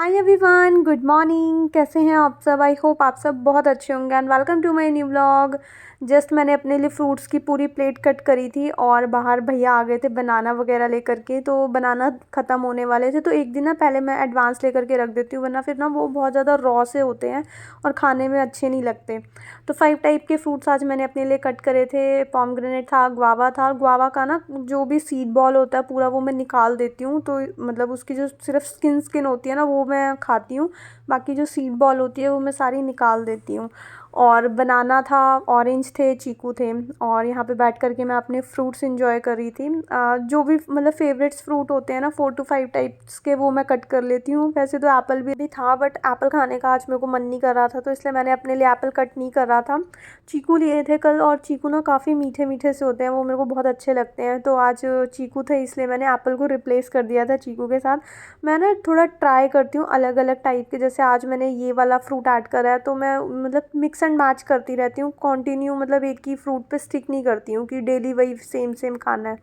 Hi everyone, good morning. कैसे हैं आप सब? आई होप आप सब बहुत अच्छे होंगे and welcome to my new vlog. Just मैंने अपने लिए फ्रूट्स की पूरी प्लेट कट करी थी और बाहर भैया आ गए थे बनाना वगैरह लेकर के। तो बनाना ख़त्म होने वाले थे, तो एक दिन ना पहले मैं एडवांस लेकर के रख देती हूँ, वरना फिर ना वो बहुत ज़्यादा रॉ से होते हैं और खाने में अच्छे नहीं लगते। तो 5 टाइप के फ्रूट्स आज मैंने अपने लिए कट करे थे। पॉमग्रेनेट था, गुआवा था। गुआवा का ना जो भी सीड बॉल होता है पूरा वो मैं निकाल देती हूँ, तो मतलब उसकी जो सिर्फ स्किन स्किन होती है ना वो मैं खाती हूँ। बाकी जो सीड बॉल होती है वो मैं सारी निकाल देती हूँ। और बनाना था, ऑरेंज थे, चीकू थे। और यहाँ पे बैठ कर के मैं अपने फ्रूट्स इंजॉय कर रही थी। जो भी मतलब फेवरेट्स फ्रूट होते हैं ना 4 to 5 टाइप्स के, वो मैं कट कर लेती हूँ। वैसे तो एप्पल भी था, बट एप्पल खाने का आज मेरे को मन नहीं कर रहा था, तो इसलिए मैंने अपने लिए एप्पल कट नहीं कर रहा था। चीकू लिए थे कल, और चीकू ना काफ़ी मीठे मीठे से होते हैं, वो मेरे को बहुत अच्छे लगते हैं। तो आज चीकू थे, इसलिए मैंने एप्पल को रिप्लेस कर दिया था चीकू के साथ। मैं ना थोड़ा ट्राई करती हूँ अलग अलग टाइप के। जैसे आज मैंने ये वाला फ्रूट ऐड करा है, तो मैं मतलब मिक्स एंड मैच करती रहती हूँ। कॉन्टिन्यू मतलब एक ही फ्रूट पे स्टिक नहीं करती हूँ कि डेली वही सेम सेम खाना है,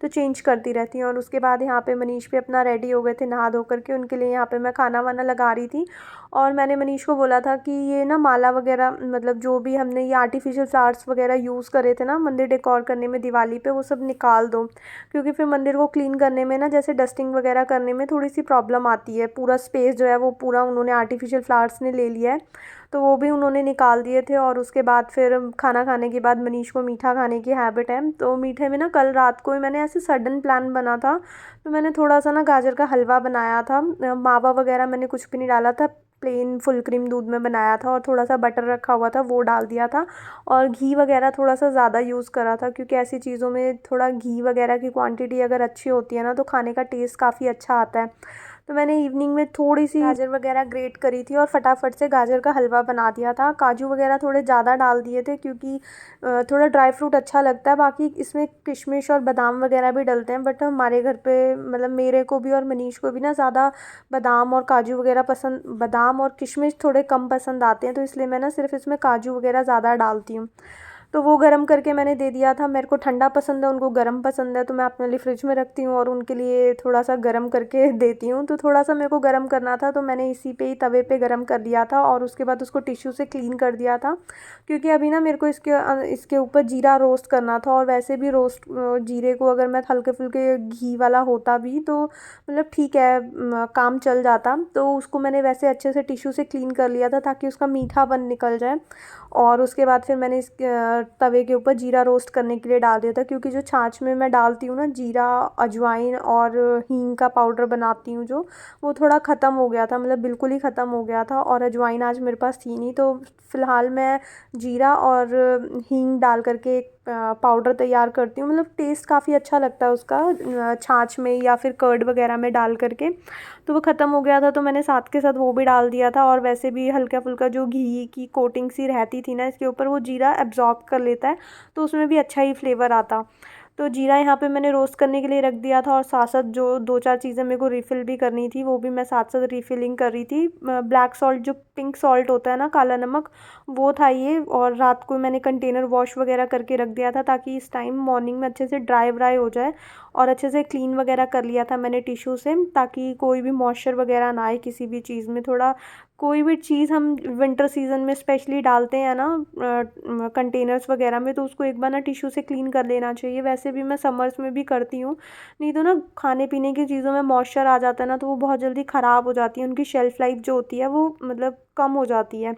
तो चेंज करती रहती हूँ। और उसके बाद यहाँ पे मनीष भी अपना रेडी हो गए थे नहा धो करके, उनके लिए यहाँ पे मैं खाना वाना लगा रही थी। और मैंने मनीष को बोला था कि ये ना माला वगैरह, मतलब जो भी हमने ये आर्टिफिशियल फ्लावर्स वगैरह यूज़ करे थे ना मंदिर डेकोर करने में दिवाली पे, वो सब निकाल दो। क्योंकि फिर मंदिर को क्लीन करने में ना, जैसे डस्टिंग वगैरह करने में थोड़ी सी प्रॉब्लम आती है। पूरा स्पेस जो है वो पूरा उन्होंने आर्टिफिशियल फ्लावर्स ने ले लिया है, तो वो भी उन्होंने निकाल दिए थे। और उसके बाद फिर खाना खाने के बाद मनीष को मीठा खाने की हैबिट है, तो मीठे में ना कल रात को ही मैंने ऐसे सडन प्लान बना था, तो मैंने थोड़ा सा ना गाजर का हलवा बनाया था। मावा वगैरह मैंने कुछ भी नहीं डाला था, प्लेन फुल क्रीम दूध में बनाया था, और थोड़ा सा बटर रखा हुआ था वो डाल दिया था। और घी वगैरह थोड़ा सा ज़्यादा यूज़ करा था, क्योंकि ऐसी चीज़ों में थोड़ा घी वगैरह की क्वांटिटी अगर अच्छी होती है ना, तो खाने का टेस्ट काफ़ी अच्छा आता है। तो मैंने इवनिंग में थोड़ी सी गाजर वगैरह ग्रेट करी थी और फटाफट से गाजर का हलवा बना दिया था। काजू वगैरह थोड़े ज़्यादा डाल दिए थे, क्योंकि थोड़ा ड्राई फ्रूट अच्छा लगता है। बाकी इसमें किशमिश और बादाम वगैरह भी डलते हैं, बट हमारे घर पे मतलब मेरे को भी और मनीष को भी ना ज़्यादा बादाम और काजू वगैरह पसंद, बादाम और किशमिश थोड़े कम पसंद आते हैं, तो इसलिए मैं ना सिर्फ इसमें काजू वगैरह ज़्यादा डालती हूँ। तो वो गर्म करके मैंने दे दिया था। मेरे को ठंडा पसंद है, उनको गर्म पसंद है, तो मैं अपने लिए फ्रिज में रखती हूँ और उनके लिए थोड़ा सा गर्म करके देती हूँ। तो थोड़ा सा मेरे को गर्म करना था, तो मैंने इसी पे ही तवे पे गर्म कर दिया था, और उसके बाद उसको टिश्यू से क्लीन कर दिया था। क्योंकि अभी ना मेरे को इसके ऊपर जीरा रोस्ट करना था, और वैसे भी रोस्ट जीरे को अगर मैं हल्के फुल्के घी वाला होता भी तो मतलब ठीक है, काम चल जाता। तो उसको मैंने वैसे अच्छे से टिश्यू से क्लीन कर लिया था, ताकि उसका मीठापन निकल जाए। और उसके बाद फिर मैंने इस तवे के ऊपर जीरा रोस्ट करने के लिए डाल दिया था, क्योंकि जो छाछ में मैं डालती हूँ ना जीरा, अजवाइन और हींग का पाउडर बनाती हूँ जो, वो थोड़ा ख़त्म हो गया था, मतलब बिल्कुल ही ख़त्म हो गया था। और अजवाइन आज मेरे पास थी नहीं, तो फ़िलहाल मैं जीरा और हींग डाल करके एक पाउडर तैयार करती हूँ। मतलब टेस्ट काफ़ी अच्छा लगता है उसका, छाछ में या फिर कर्ड वगैरह में डाल करके। तो वो ख़त्म हो गया था, तो मैंने साथ के साथ वो भी डाल दिया था। और वैसे भी हल्का फुल्का जो घी की कोटिंग सी रहती थी ना इसके ऊपर, वो जीरा एब्जॉर्ब कर लेता है, तो उसमें भी अच्छा ही फ्लेवर आता। तो जीरा यहाँ पे मैंने रोस्ट करने के लिए रख दिया था, और साथ साथ जो दो चार चीज़ें मेरे को रिफ़िल भी करनी थी, वो भी मैं साथ साथ रिफ़िलिंग कर रही थी। ब्लैक सॉल्ट, जो पिंक सॉल्ट होता है ना, काला नमक, वो था ये। और रात को मैंने कंटेनर वॉश वगैरह करके रख दिया था, ताकि इस टाइम मॉर्निंग में अच्छे से ड्राई व्राई हो जाए। और अच्छे से क्लीन वगैरह कर लिया था मैंने टिश्यू से, ताकि कोई भी मॉइस्चर वगैरह ना आए किसी भी चीज़ में। थोड़ा कोई भी चीज़ हम विंटर सीज़न में स्पेशली डालते हैं ना कंटेनर्स वगैरह में, तो उसको एक बार ना टिश्यू से क्लीन कर लेना चाहिए। वैसे भी मैं समर्स में भी करती हूँ, नहीं तो ना खाने पीने की चीज़ों में मॉइस्चर आ जाता है ना, तो वो बहुत जल्दी ख़राब हो जाती है, उनकी शेल्फ़ लाइफ जो होती है वो मतलब कम हो जाती है।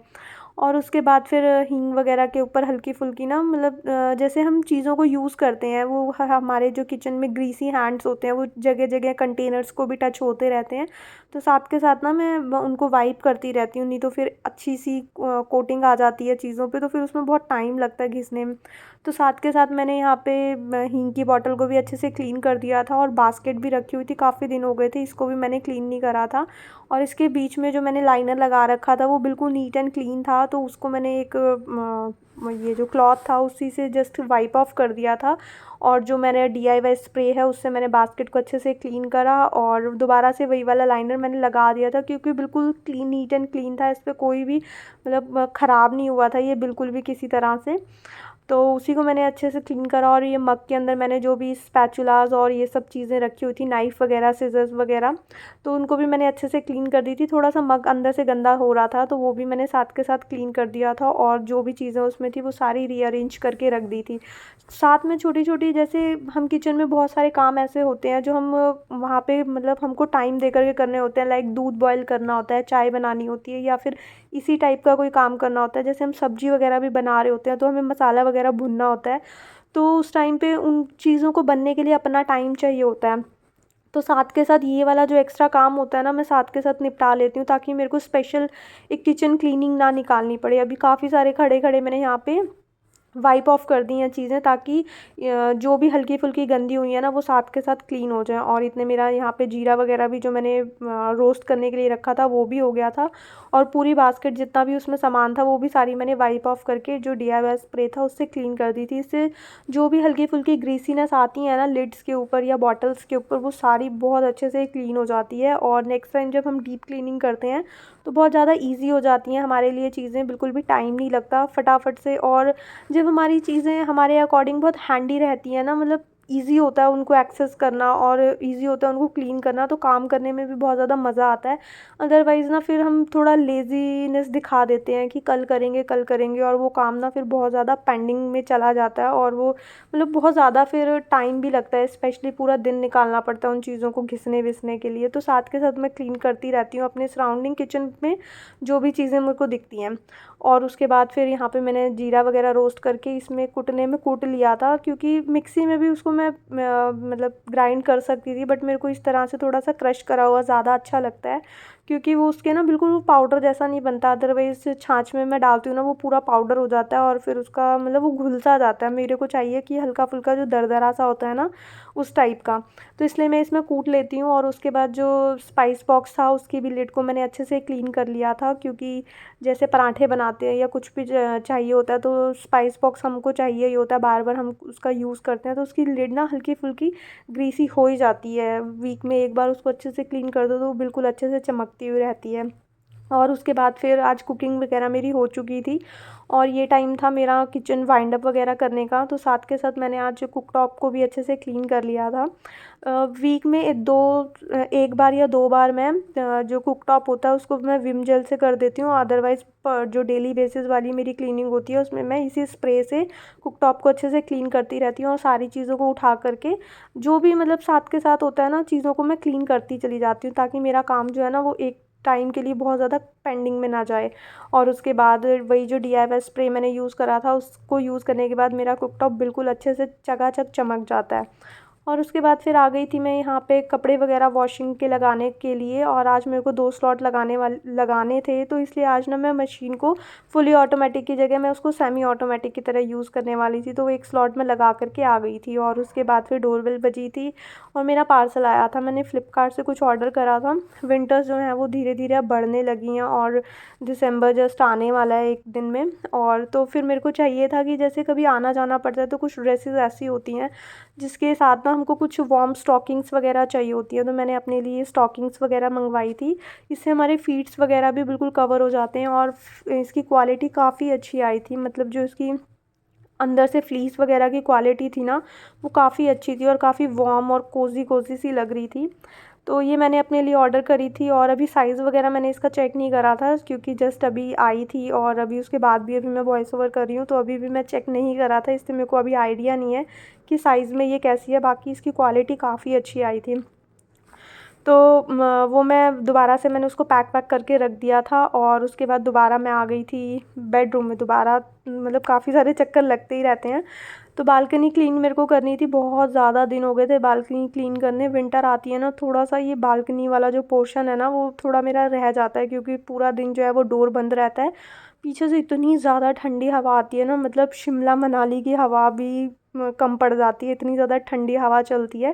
और उसके बाद फिर हींग वगैरह के ऊपर हल्की फुल्की ना, मतलब जैसे हम चीज़ों को यूज़ करते हैं, वो हमारे जो किचन में ग्रीसी हैंड्स होते हैं वो जगह जगह कंटेनर्स को भी टच होते रहते हैं, तो साथ के साथ ना मैं उनको वाइप करती रहती हूँ। नहीं तो फिर अच्छी सी कोटिंग आ जाती है चीज़ों पे, तो फिर उसमें बहुत टाइम लगता है घिसने में। तो साथ के साथ मैंने यहाँ पे हींग की बॉटल को भी अच्छे से क्लीन कर दिया था, और बास्केट भी रखी हुई थी, काफ़ी दिन हो गए थे, इसको भी मैंने क्लीन नहीं करा था। और इसके बीच में जो मैंने लाइनर लगा रखा था वो बिल्कुल नीट एंड क्लीन था, तो उसको मैंने एक ये जो क्लॉथ था उसी से जस्ट वाइप ऑफ कर दिया था। और जो मैंने DIY स्प्रे है उससे मैंने बास्केट को अच्छे से क्लीन करा, और दोबारा से वही वाला लाइनर मैंने लगा दिया था, क्योंकि बिल्कुल क्लीन, नीट एंड क्लीन था। इस पर कोई भी मतलब ख़राब नहीं हुआ था ये बिल्कुल भी किसी तरह से। तो उसी को मैंने अच्छे से क्लीन करा। और ये मग के अंदर मैंने जो भी स्पैचुलास और ये सब चीज़ें रखी हुई थी, नाइफ़ वगैरह, सिज़र्स वगैरह, तो उनको भी मैंने अच्छे से क्लीन कर दी थी। थोड़ा सा मग अंदर से गंदा हो रहा था तो वो भी मैंने साथ के साथ क्लीन कर दिया था, और जो भी चीज़ें उसमें थी वो सारी रीअरेंज करके रख दी थी। साथ में छोटी छोटी, जैसे हम किचन में बहुत सारे काम ऐसे होते हैं जो हम वहाँ पे मतलब हमको टाइम दे करके करने होते हैं, लाइक दूध बॉयल करना होता है, चाय बनानी होती है, या फिर इसी टाइप का कोई काम करना होता है। जैसे हम सब्जी वगैरह भी बना रहे होते हैं तो हमें मसाला वगैरह भुनना होता है, तो उस टाइम पे उन चीज़ों को बनने के लिए अपना टाइम चाहिए होता है। तो साथ के साथ ये वाला जो एक्स्ट्रा काम होता है ना, मैं साथ के साथ निपटा लेती हूँ, ताकि मेरे को स्पेशल एक किचन क्लीनिंग ना निकालनी पड़े। अभी काफ़ी सारे खड़े खड़े मैंने यहाँ पे वाइप ऑफ कर दी हैं चीज़ें, ताकि जो भी हल्की फुल्की गंदी हुई है ना वो साथ के साथ क्लीन हो जाए। और इतने मेरा यहाँ पे जीरा वगैरह भी जो मैंने रोस्ट करने के लिए रखा था वो भी हो गया था, और पूरी बास्केट जितना भी उसमें सामान था वो भी सारी मैंने वाइप ऑफ करके जो DIY स्प्रे था उससे क्लीन कर दी थी। इससे जो भी हल्की फुल्की ग्रीसीनेस आती है ना लिड्स के ऊपर या बॉटल्स के ऊपर, वो सारी बहुत अच्छे से क्लीन हो जाती है। और नेक्स्ट टाइम जब हम डीप क्लीनिंग करते हैं तो बहुत ज़्यादा ईजी हो जाती हैं हमारे लिए चीज़ें, बिल्कुल भी टाइम नहीं लगता, फटाफट से। और जब हमारी चीज़ें हमारे अकॉर्डिंग बहुत हैंडी रहती हैं ना, मतलब ईज़ी होता है उनको एक्सेस करना और ईज़ी होता है उनको क्लीन करना, तो काम करने में भी बहुत ज़्यादा मज़ा आता है। अदरवाइज़ ना फिर हम थोड़ा लेज़ीनेस दिखा देते हैं कि कल करेंगे, और वो काम ना फिर बहुत ज़्यादा पेंडिंग में चला जाता है, और वो मतलब बहुत ज़्यादा फिर टाइम भी लगता है, स्पेशली पूरा दिन निकालना पड़ता है उन चीज़ों को घिसने विसने के लिए। तो साथ के साथ मैं क्लीन करती रहती हूँ अपने सराउंडिंग किचन में जो भी चीज़ें मेरे को दिखती हैं। और उसके बाद फिर यहाँ पे मैंने जीरा वगैरह रोस्ट करके इसमें कूटने में कूट लिया था, क्योंकि मिक्सी में भी उसको मैं मतलब ग्राइंड कर सकती थी, बट मेरे को इस तरह से थोड़ा सा क्रश करा हुआ ज़्यादा अच्छा लगता है, क्योंकि वो उसके ना बिल्कुल वो पाउडर जैसा नहीं बनता। अदरवाइज़ छाछ में मैं डालती हूँ ना वो पूरा पाउडर हो जाता है, और फिर उसका मतलब वो घुल सा जाता है। मेरे को चाहिए कि हल्का फुल्का जो दरदरा सा होता है ना उस टाइप का, तो इसलिए मैं इसमें कूट लेती हूँ। और उसके बाद जो स्पाइस बॉक्स था उसकी भी लिड को मैंने अच्छे से क्लीन कर लिया था, क्योंकि जैसे पराठे बनाते हैं या कुछ भी चाहिए होता है तो स्पाइस बॉक्स हमको चाहिए ही होता है, बार बार हम उसका यूज़ करते हैं, तो उसकी लिड ना हल्की फुल्की ग्रीसी हो ही जाती है। वीक में एक बार उसको अच्छे से क्लीन कर दो तो वो बिल्कुल अच्छे से चमकती हुई रहती है। और उसके बाद फिर आज कुकिंग वगैरह मेरी हो चुकी थी, और ये टाइम था मेरा किचन वाइंड अप वगैरह करने का, तो साथ के साथ मैंने आज कुक टॉप को भी अच्छे से क्लीन कर लिया था। वीक में एक बार या 2 बार मैं जो कुक टॉप होता है उसको मैं विम जेल से कर देती हूँ। अदरवाइज़ जो डेली बेसिस वाली मेरी क्लीनिंग होती है उसमें मैं इसी स्प्रे से कुक टॉप को अच्छे से क्लीन करती रहती हूँ, और सारी चीज़ों को उठा करके जो भी मतलब साथ के साथ होता है ना चीज़ों को मैं क्लीन करती चली जाती हूँ, ताकि मेरा काम जो है ना वो एक टाइम के लिए बहुत ज़्यादा पेंडिंग में ना जाए। और उसके बाद वही जो DIY स्प्रे मैंने यूज़ करा था उसको यूज़ करने के बाद मेरा कुकटॉप बिल्कुल अच्छे से चकाचक चमक जाता है। और उसके बाद फिर आ गई थी मैं यहाँ पे कपड़े वगैरह वॉशिंग के लगाने के लिए, और आज मेरे को 2 स्लॉट लगाने थे, तो इसलिए आज ना मैं मशीन को फुली ऑटोमेटिक की जगह मैं उसको सेमी ऑटोमेटिक की तरह यूज़ करने वाली थी, तो वो एक स्लॉट में लगा करके आ गई थी। और उसके बाद फिर डोरबेल बजी थी और मेरा पार्सल आया था। मैंने फ़्लिपकार्ट से कुछ ऑर्डर करा था। विंटर्स जो हैं वो धीरे धीरे अब बढ़ने लगी हैं, और दिसंबर जस्ट आने वाला है एक दिन में। और तो फिर मेरे को चाहिए था कि जैसे कभी आना जाना पड़ता है तो कुछ ड्रेसेस ऐसी होती हैं जिसके साथ ना हमको कुछ वार्म स्टॉकिंग्स वगैरह चाहिए होती है, तो मैंने अपने लिए स्टॉकिंग्स वगैरह मंगवाई थी। इससे हमारे फीट्स वगैरह भी बिल्कुल कवर हो जाते हैं, और इसकी क्वालिटी काफ़ी अच्छी आई थी। मतलब जो इसकी अंदर से फ्लीस वगैरह की क्वालिटी थी ना वो काफ़ी अच्छी थी, और काफ़ी वार्म और कोज़ी कोज़ी सी लग रही थी। तो ये मैंने अपने लिए ऑर्डर करी थी, और अभी साइज़ वगैरह मैंने इसका चेक नहीं करा था, क्योंकि जस्ट अभी आई थी, और अभी उसके बाद भी अभी मैं वॉइस ओवर कर रही हूँ, तो अभी भी मैं चेक नहीं करा था, इसलिए मेरे को अभी आइडिया नहीं है कि साइज़ में ये कैसी है। बाकी इसकी क्वालिटी काफ़ी अच्छी आई थी। तो वो मैं दोबारा से मैंने उसको पैक वैक करके रख दिया था, और उसके बाद दोबारा मैं आ गई थी बेडरूम में दोबारा। मतलब काफ़ी सारे चक्कर लगते ही रहते हैं। तो बालकनी क्लीन मेरे को करनी थी, बहुत ज़्यादा दिन हो गए थे बालकनी क्लीन करने। विंटर आती है ना, थोड़ा सा ये बालकनी वाला जो पोर्शन है ना वो थोड़ा मेरा रह जाता है, क्योंकि पूरा दिन जो है वो डोर बंद रहता है। पीछे से इतनी ज़्यादा ठंडी हवा आती है ना, मतलब शिमला मनाली की हवा भी कम पड़ जाती है, इतनी ज़्यादा ठंडी हवा चलती है।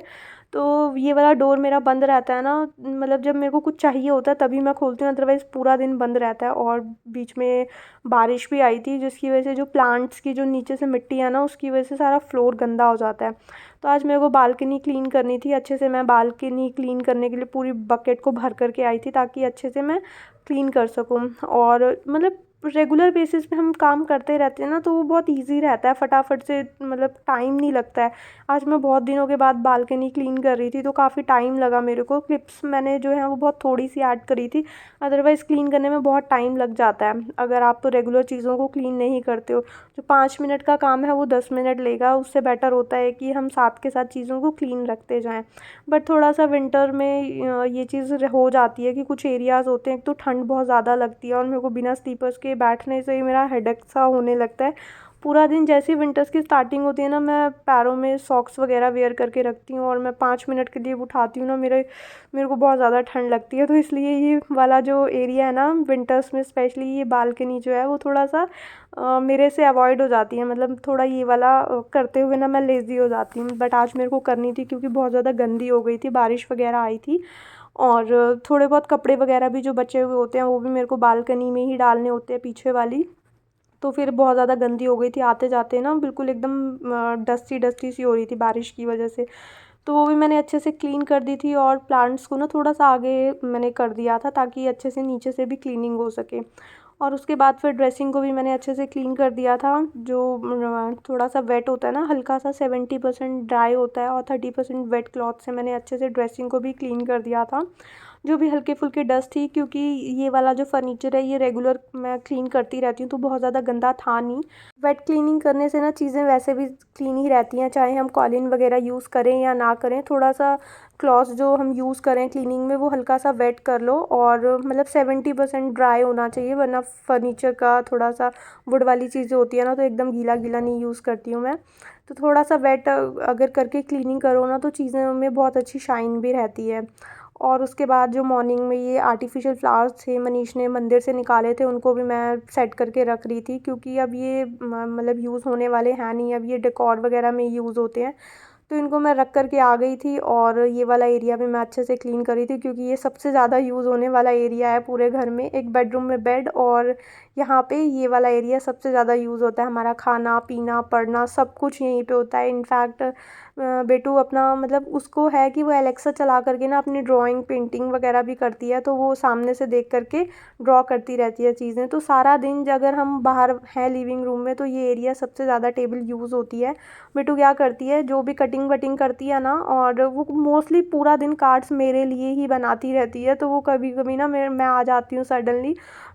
तो ये वाला डोर मेरा बंद रहता है ना, मतलब जब मेरे को कुछ चाहिए होता है तभी मैं खोलती हूँ, अदरवाइज़ पूरा दिन बंद रहता है। और बीच में बारिश भी आई थी, जिसकी वजह से जो प्लांट्स की जो नीचे से मिट्टी है ना उसकी वजह से सारा फ्लोर गंदा हो जाता है। तो आज मेरे को बालकनी क्लीन करनी थी अच्छे से। मैं बालकनी क्लीन करने के लिए पूरी बकेट को भर करके आई थी, ताकि अच्छे से मैं क्लीन कर सकूँ। और मतलब रेगुलर बेसिस पे हम काम करते रहते हैं ना, तो वो बहुत ईज़ी रहता है, फटाफट से मतलब टाइम नहीं लगता है। आज मैं बहुत दिनों के बाद बालकनी क्लीन कर रही थी, तो काफ़ी टाइम लगा मेरे को। क्लिप्स मैंने जो है वो बहुत थोड़ी सी ऐड करी थी, अदरवाइज़ क्लीन करने में बहुत टाइम लग जाता है अगर आप तो रेगुलर चीज़ों को क्लीन नहीं करते हो। जो 5 मिनट का काम है वो 10 मिनट लेगा, उससे बेटर होता है कि हम साथ के साथ चीज़ों को क्लीन रखते जाएँ। बट थोड़ा सा विंटर में ये चीज़ हो जाती है कि कुछ एरियाज़ होते हैं, एक तो ठंड बहुत ज़्यादा लगती है और मेरे को बिना स्लीपर्स के बैठने से ही मेरा हेडेक सा होने लगता है। पूरा दिन जैसे ही विंटर्स की स्टार्टिंग होती है ना, मैं पैरों में सॉक्स वगैरह वेयर करके रखती हूँ और मैं 5 मिनट के लिए उठाती हूँ ना, मेरे को बहुत ज़्यादा ठंड लगती है। तो इसलिए ये वाला जो एरिया है ना विंटर्स में स्पेशली, ये बालकनी जो है वो थोड़ा सा मेरे से अवॉइड हो जाती है। मतलब थोड़ा ये वाला करते हुए ना मैं लेज़ी हो जाती हूँ। बट आज मेरे को करनी थी क्योंकि बहुत ज़्यादा गंदी हो गई थी, बारिश वगैरह आई थी और थोड़े बहुत कपड़े वगैरह भी जो बचे हुए होते हैं वो भी मेरे को बालकनी में ही डालने होते हैं, पीछे वाली। तो फिर बहुत ज़्यादा गंदी हो गई थी, आते जाते ना बिल्कुल एकदम डस्टी डस्टी सी हो रही थी बारिश की वजह से। तो वो भी मैंने अच्छे से क्लीन कर दी थी और प्लांट्स को ना थोड़ा सा आगे मैंने कर दिया था ताकि अच्छे से नीचे से भी क्लीनिंग हो सके। और उसके बाद फिर ड्रेसिंग को भी मैंने अच्छे से क्लीन कर दिया था। जो थोड़ा सा वेट होता है ना, हल्का सा 70% ड्राई होता है और 30% वेट क्लॉथ से मैंने अच्छे से ड्रेसिंग को भी क्लीन कर दिया था। जो भी हल्के फुल्के डस्ट थी, क्योंकि ये वाला जो फर्नीचर है ये रेगुलर मैं क्लीन करती रहती हूँ, तो बहुत ज़्यादा गंदा था नहीं। वेट क्लीनिंग करने से ना चीज़ें वैसे भी क्लीन ही रहती हैं, चाहे हम कॉलिन वगैरह यूज़ करें या ना करें। थोड़ा सा क्लॉथ जो हम यूज़ करें क्लीनिंग में वो हल्का सा वेट कर लो और मतलब 70% ड्राई होना चाहिए, वरना फर्नीचर का थोड़ा सा वुड वाली चीज़ें होती है ना, तो एकदम गीला गीला नहीं यूज़ करती हूँ मैं। तो थोड़ा सा वेट अगर करके क्लीनिंग करो ना, तो चीज़ें में बहुत अच्छी शाइन भी रहती है। और उसके बाद जो मॉर्निंग में ये आर्टिफिशियल फ्लावर्स थे, मनीष ने मंदिर से निकाले थे, उनको भी मैं सेट करके रख रही थी क्योंकि अब ये मतलब यूज़ होने वाले हैं नहीं, अब ये डेकोर वगैरह में यूज़ होते हैं। तो इनको मैं रख कर के आ गई थी और ये वाला एरिया भी मैं अच्छे से क्लीन करी थी क्योंकि ये सबसे ज़्यादा यूज़ होने वाला एरिया है पूरे घर में। एक बेडरूम में बेड और यहाँ पे ये वाला एरिया सबसे ज़्यादा यूज़ होता है। हमारा खाना पीना पढ़ना सब कुछ यहीं पे होता है। इनफैक्ट बेटू अपना मतलब उसको है कि वो एलेक्सा चला करके ना अपनी ड्राइंग पेंटिंग वगैरह भी करती है, तो वो सामने से देख करके ड्रॉ करती रहती है चीज़ें। तो सारा दिन अगर हम बाहर हैं लिविंग रूम में, तो ये एरिया सबसे ज़्यादा टेबल यूज़ होती है। बिट्टू क्या करती है, जो भी कटिंग वटिंग करती है ना, और वो मोस्टली पूरा दिन कार्ड्स मेरे लिए ही बनाती रहती है। तो वो कभी कभी ना मैं आ जाती हूँ सडनली,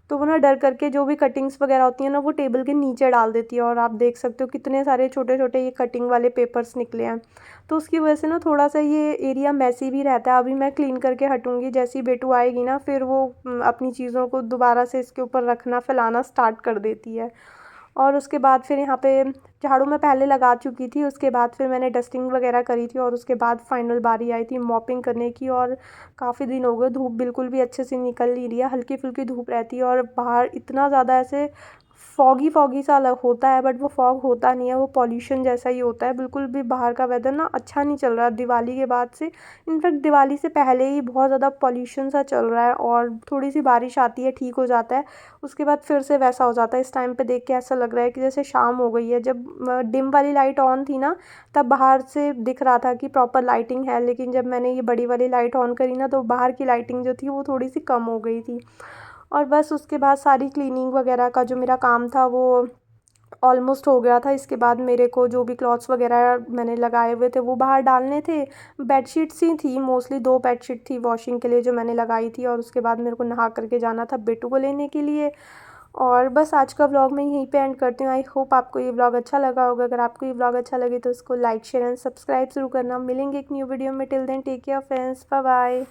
तो वो ना डर करके जो भी कटिंग्स वगैरह होती हैं ना वो टेबल के नीचे डाल देती है और आप देख सकते हो कितने सारे छोटे छोटे ये कटिंग वाले पेपर्स निकले हैं। तो उसकी वजह से ना थोड़ा सा ये एरिया मैसी भी रहता है। अभी मैं क्लीन करके हटूँगी, जैसे ही बेटू आएगी ना फिर वो अपनी चीज़ों को दोबारा से इसके ऊपर रखना फैलाना स्टार्ट कर देती है। और उसके बाद फिर यहाँ पे झाड़ू मैं पहले लगा चुकी थी, उसके बाद फिर मैंने डस्टिंग वगैरह करी थी और उसके बाद फाइनल बारी आई थी मॉपिंग करने की। और काफ़ी दिन हो गए, धूप बिल्कुल भी अच्छे से निकल नहीं रही है, हल्की फुल्की धूप रहती है और बाहर इतना ज़्यादा ऐसे फॉगी फॉगी सा अलग होता है, बट वो फॉग होता नहीं है, वो पॉल्यूशन जैसा ही होता है। बिल्कुल भी बाहर का वेदर ना अच्छा नहीं चल रहा दिवाली के बाद से। इनफैक्ट दिवाली से पहले ही बहुत ज़्यादा पॉल्यूशन सा चल रहा है और थोड़ी सी बारिश आती है ठीक हो जाता है, उसके बाद फिर से वैसा हो जाता है। इस टाइम पे देख के ऐसा लग रहा है कि जैसे शाम हो गई है। जब डिम वाली लाइट ऑन थी ना, तब बाहर से दिख रहा था कि प्रॉपर लाइटिंग है, लेकिन जब मैंने ये बड़ी वाली लाइट ऑन करी ना, तो बाहर की लाइटिंग जो थी वो थोड़ी सी कम हो गई थी। और बस उसके बाद सारी क्लीनिंग वगैरह का जो मेरा काम था वो ऑलमोस्ट हो गया था। इसके बाद मेरे को जो भी क्लॉथ्स वगैरह मैंने लगाए हुए थे वो बाहर डालने थे। बेडशीट्स ही थी मोस्टली, 2 बेडशीट थी वॉशिंग के लिए जो मैंने लगाई थी, और उसके बाद मेरे को नहा करके जाना था बेटू को लेने के लिए। और बस आज का व्लॉग मैं यहीं पे एंड करती हूँ। आई होप आपको ये व्लॉग अच्छा लगा होगा। अगर आपको ये व्लॉग अच्छा लगे तो उसको लाइक शेयर एंड सब्सक्राइब जरूर करना। मिलेंगे एक न्यू वीडियो में, till then take care friends, bye bye.